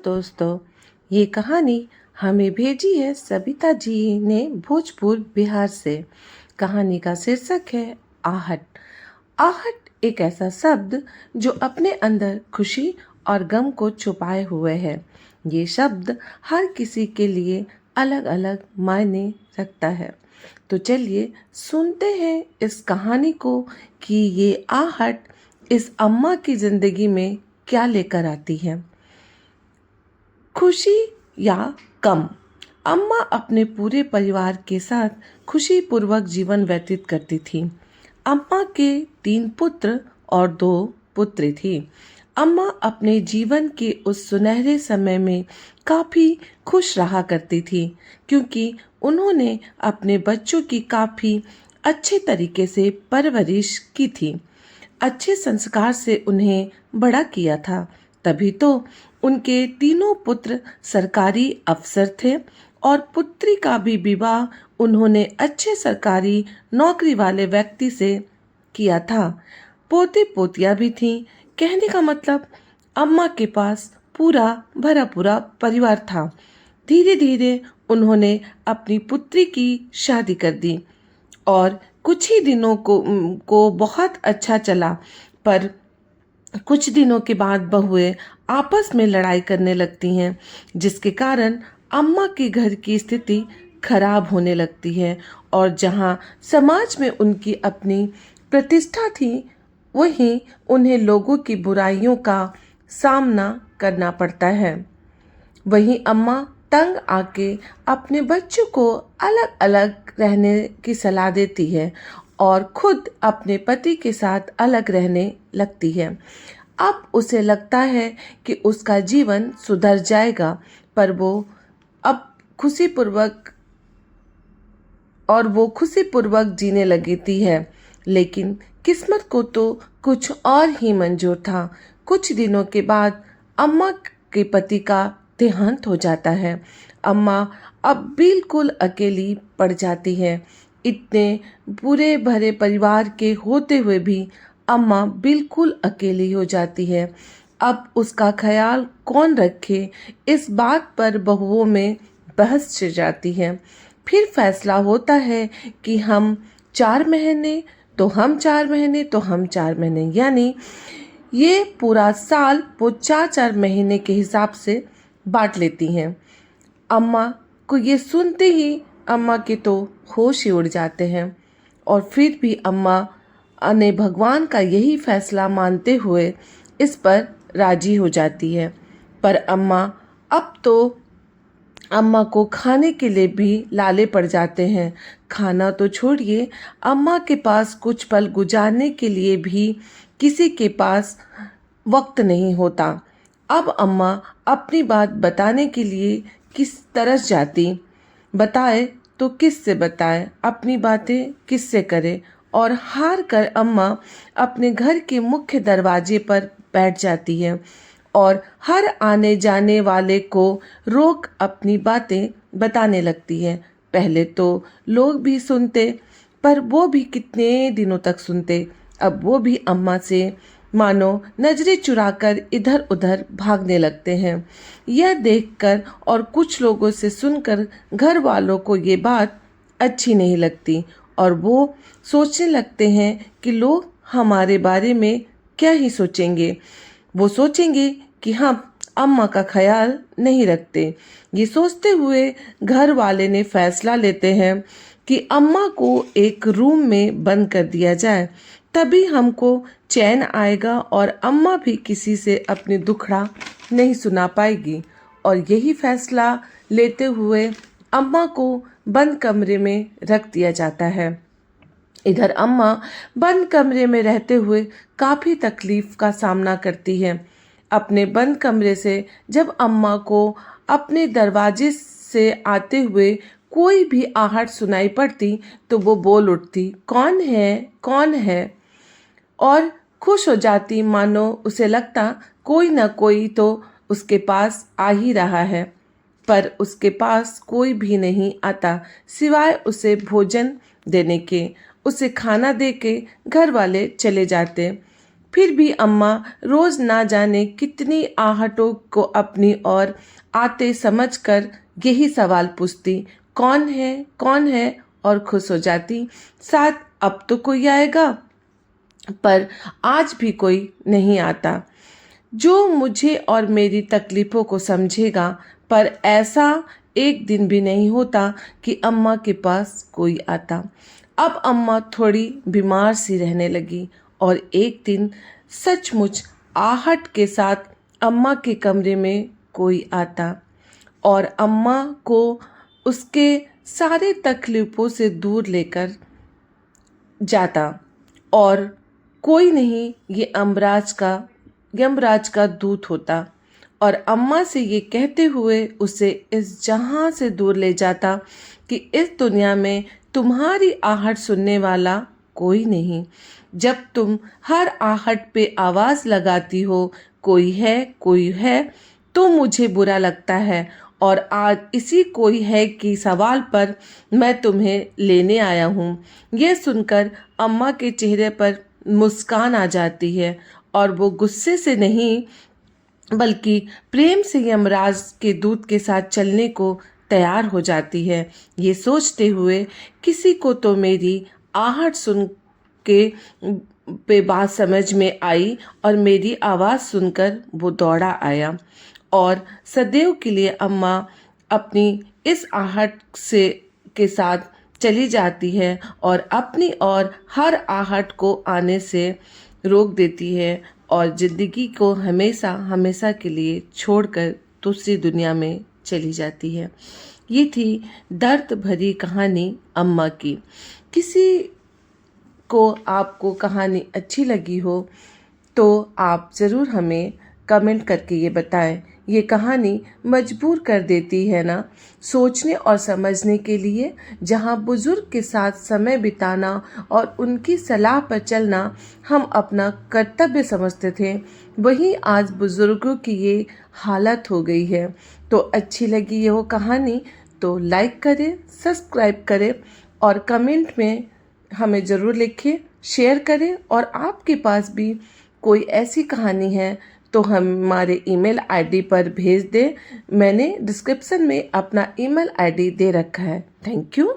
दोस्तों, ये कहानी हमें भेजी है सविता जी ने भोजपुर बिहार से। कहानी का शीर्षक है आहट। आहट एक ऐसा शब्द जो अपने अंदर खुशी और गम को छुपाए हुए है। ये शब्द हर किसी के लिए अलग अलग मायने रखता है। तो चलिए सुनते हैं इस कहानी को कि ये आहट इस अम्मा की जिंदगी में क्या लेकर आती है। खुशी या गम। अम्मा अपने पूरे परिवार के साथ खुशीपूर्वक जीवन व्यतीत करती थी। अम्मा के 3 पुत्र और 2 पुत्री थी। अम्मा अपने जीवन के उस सुनहरे समय में काफ़ी खुश रहा करती थी, क्योंकि उन्होंने अपने बच्चों की काफ़ी अच्छे तरीके से परवरिश की थी। अच्छे संस्कार से उन्हें बड़ा किया था। तभी तो उनके तीनों पुत्र सरकारी अफसर थे और पुत्री का भी विवाह उन्होंने अच्छे सरकारी नौकरी वाले व्यक्ति से किया था। पोते पोतियां भी थीं। कहने का मतलब अम्मा के पास पूरा भरा पूरा परिवार था। धीरे धीरे उन्होंने अपनी पुत्री की शादी कर दी और कुछ ही दिनों को बहुत अच्छा चला, पर कुछ दिनों के बाद बहुएं आपस में लड़ाई करने लगती हैं, जिसके कारण अम्मा के घर की स्थिति खराब होने लगती है और जहां समाज में उनकी अपनी प्रतिष्ठा थी, वहीं उन्हें लोगों की बुराइयों का सामना करना पड़ता है। वहीं अम्मा तंग आके अपने बच्चों को अलग अलग रहने की सलाह देती है और खुद अपने पति के साथ अलग रहने लगती है। अब उसे लगता है कि उसका जीवन सुधर जाएगा, पर वो खुशीपूर्वक जीने लगती है। लेकिन किस्मत को तो कुछ और ही मंजूर था। कुछ दिनों के बाद अम्मा के पति का देहांत हो जाता है। अम्मा अब बिल्कुल अकेली पड़ जाती है। इतने बुरे भरे परिवार के होते हुए भी अम्मा बिल्कुल अकेली हो जाती है। अब उसका ख्याल कौन रखे, इस बात पर बहुओं में बहस छिड़ जाती है। फिर फैसला होता है कि हम 4 महीने तो हम 4 महीने तो हम 4 महीने, यानी ये पूरा साल वो 4-4 महीने के हिसाब से बांट लेती हैं। अम्मा को ये सुनते ही अम्मा के तो होश ही उड़ जाते हैं और फिर भी अम्मा ने भगवान का यही फैसला मानते हुए इस पर राजी हो जाती है। पर अब तो अम्मा को खाने के लिए भी लाले पड़ जाते हैं। खाना तो छोड़िए, अम्मा के पास कुछ पल गुजारने के लिए भी किसी के पास वक्त नहीं होता। अब अम्मा अपनी बात बताने के लिए किस तरस जाती। बताए तो किससे बताए, अपनी बातें किससे करे, और हार कर अम्मा अपने घर के मुख्य दरवाजे पर बैठ जाती है और हर आने जाने वाले को रोक अपनी बातें बताने लगती है। पहले तो लोग भी सुनते, पर वो भी कितने दिनों तक सुनते। अब वो भी अम्मा से मानो नजरें चुराकर इधर उधर भागने लगते हैं। यह देखकर और कुछ लोगों से सुनकर घर वालों को ये बात अच्छी नहीं लगती और वो सोचने लगते हैं कि लोग हमारे बारे में क्या ही सोचेंगे। वो सोचेंगे कि हम अम्मा का ख्याल नहीं रखते। ये सोचते हुए घर वाले ने फैसला लेते हैं कि अम्मा को एक रूम में बंद कर दिया जाए, तभी हमको चैन आएगा और अम्मा भी किसी से अपनी दुखड़ा नहीं सुना पाएगी। और यही फैसला लेते हुए अम्मा को बंद कमरे में रख दिया जाता है। इधर अम्मा बंद कमरे में रहते हुए काफ़ी तकलीफ का सामना करती है। अपने बंद कमरे से जब अम्मा को अपने दरवाजे से आते हुए कोई भी आहट सुनाई पड़ती तो वो बोल उठती, कौन है, कौन है, और खुश हो जाती, मानो उसे लगता कोई ना कोई तो उसके पास आ ही रहा है। पर उसके पास कोई भी नहीं आता, सिवाय उसे भोजन देने के। उसे खाना दे के घर वाले चले जाते। फिर भी अम्मा रोज ना जाने कितनी आहटों को अपनी ओर आते समझकर यही सवाल पूछती, कौन है, और खुश हो जाती, शायद अब तो कोई आएगा। पर आज भी कोई नहीं आता जो मुझे और मेरी तकलीफ़ों को समझेगा। पर ऐसा एक दिन भी नहीं होता कि अम्मा के पास कोई आता। अब अम्मा थोड़ी बीमार सी रहने लगी और एक दिन सचमुच आहट के साथ अम्मा के कमरे में कोई आता और अम्मा को उसके सारे तकलीफ़ों से दूर लेकर जाता। और कोई नहीं, ये यमराज का दूत होता और अम्मा से ये कहते हुए उसे इस जहां से दूर ले जाता कि इस दुनिया में तुम्हारी आहट सुनने वाला कोई नहीं। जब तुम हर आहट पे आवाज़ लगाती हो, कोई है, तो मुझे बुरा लगता है और आज इसी कोई है कि सवाल पर मैं तुम्हें लेने आया हूँ। यह सुनकर अम्मा के चेहरे पर मुस्कान आ जाती है और वो गुस्से से नहीं बल्कि प्रेम से यमराज के दूत के साथ चलने को तैयार हो जाती है, ये सोचते हुए किसी को तो मेरी आहट सुन के पे बात समझ में आई और मेरी आवाज़ सुनकर वो दौड़ा आया और सदैव के लिए अम्मा अपनी इस आहट से के साथ चली जाती है और अपनी और हर आहट को आने से रोक देती है और ज़िंदगी को हमेशा के लिए छोड़कर दूसरी दुनिया में चली जाती है। ये थी दर्द भरी कहानी अम्मा की। किसी को आपको कहानी अच्छी लगी हो तो आप ज़रूर हमें कमेंट करके ये बताएं। ये कहानी मजबूर कर देती है ना सोचने और समझने के लिए। जहाँ बुजुर्ग के साथ समय बिताना और उनकी सलाह पर चलना हम अपना कर्तव्य समझते थे, वहीं आज बुजुर्गों की ये हालत हो गई है। तो अच्छी लगी ये वो कहानी तो लाइक करें, सब्सक्राइब करें और कमेंट में हमें ज़रूर लिखें, शेयर करें। और आपके पास भी कोई ऐसी कहानी है तो हमारे ईमेल आईडी पर भेज दें। मैंने डिस्क्रिप्शन में अपना ईमेल आईडी दे रखा है। Thank you.